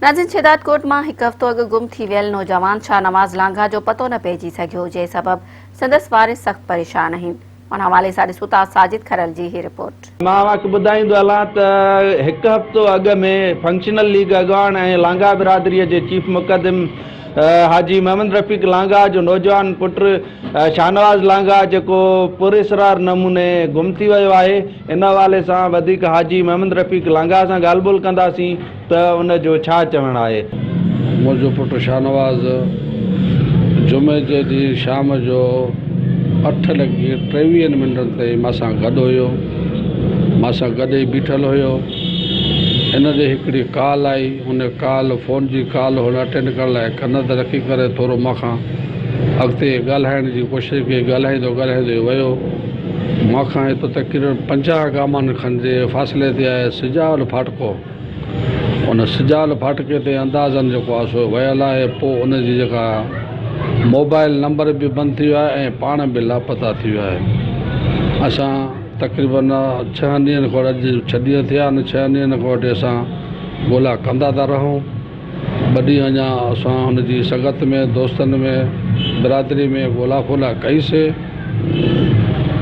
नाज़रीन, शहदादकोट मां हिकु हफ़्तो अॻु गुम थी वियल नौजवान शाहनवाज़ लांघा जो पतो न पइजी सघियो, जंहिं सबबि संदसि वारिस सख़्त परेशान आहिनि। उन हवाले सां ॾिसूं था साजिद खरल जी हीअ रिपोर्ट। मां वाक़ ॿुधाईंदो हलां त हिकु हफ़्तो अॻु में फंक्शनल लीग अॻवान ऐं लांघा बिरादरीअ जे चीफ मुक़दम हाजी मोहम्मद रफ़ीक लांघा जो नौजवान पुटु शाहनवाज़ लांघा जेको पुरस्रार नमूने गुम थी वियो आहे। इन हवाले सां वधीक हाजी मोहम्मद रफ़ीक लांघा सां ॻाल्हि ॿोल कंदासीं त उन जो छा चवणु आहे। मुंहिंजो पुटु शाहनवाज़ जुमे जे ॾींहुं शाम जो 8:23 ते मां सां गॾु हुयो, मां सां गॾु ई बीठल हुयो। इन जे हिकिड़ी कॉल आई, हुन कॉल फ़ोन जी कॉल हुन अटेंड करण लाइ कन ते रखी करे थोरो मां खां अॻिते ॻाल्हाइण जी कोशिशि कई। ॻाल्हाईंदो वियो। मां खां हिते तक़रीबन 50 गामनि खनि जे फ़ासिले ते आहे सिजावल फाटको। उन सिजावल फाटके ते अंदाज़नि जेको आहे सो वियल आहे। पोइ उन जी जेका मोबाइल नंबर बि बंदि थी वियो आहे ऐं पाण बि लापता थी वियो आहे। असां तक़रीबन 6 ॾींहंनि खां अॼु 6 ॾींहं थिया आहिनि। 6 ॾींहंनि खां वठी असां ॻोल्हा कंदा था रहूं। 2 ॾींहं अञा असां हुनजी संगत में, दोस्तनि में, बिरादरी में ॻोल्हा कईसीं।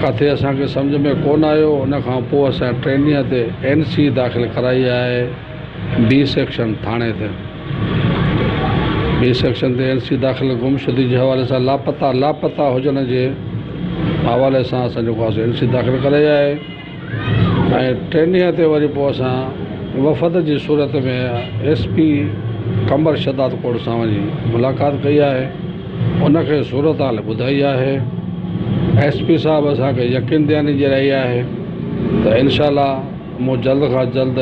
किथे असांखे सम्झ में कोन आयो। उन खां पोइ असां 3 ॾींहं ते NC दाख़िल कराई आहे B सेक्शन थाणे ते। B सेक्शन ते NC दाख़िल गुमशुदगी जे हवाले सां लापता हुजण जे हवाले सां असां जेको आहे NC दाख़िल कराई आहे। ऐं 3 ॾींहं ते वरी पोइ असां वफ़द जी सूरत में SP कमर शहदादकोट सां वञी मुलाक़ात कई आहे। उनखे सूरत हाल ॿुधाई आहे। SP साहब असांखे यकीन ॾियानी ॾियाई आहे त इंशाअल्लाह मूं जल्द खां जल्द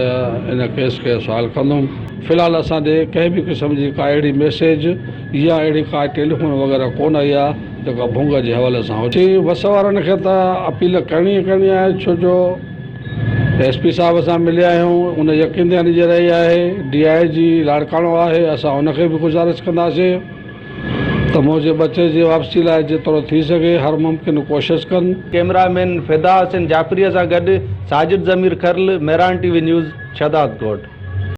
इन केस खे सॉल्व कंदुमि। फ़िलहाल असां ॾे कंहिं बि क़िस्म जी का अहिड़ी मैसेज या अहिड़ी का टेलीफोन वग़ैरह कोन आई आहे जेका भुंग जे हवाले सां हुजे। वस वारनि खे त अपील करणी आहे, छो जो SP साहब सां मिलिया आहियूं। उन यकीन ॾियानी ॾियाई आहे। DIG लाड़काणो आहे। असां उनखे बि गुज़ारिश कंदासीं त मुंहिंजे बचे जी वापसी लाइ जेतिरो थी सघे हर मुमकिन कोशिशि कनि। कैमरामैन फिदा हुसैन जाफ़रीअ सां गॾु साजिद ज़मीर खरल, मेहरान TV न्यूज़, शहदादकोट।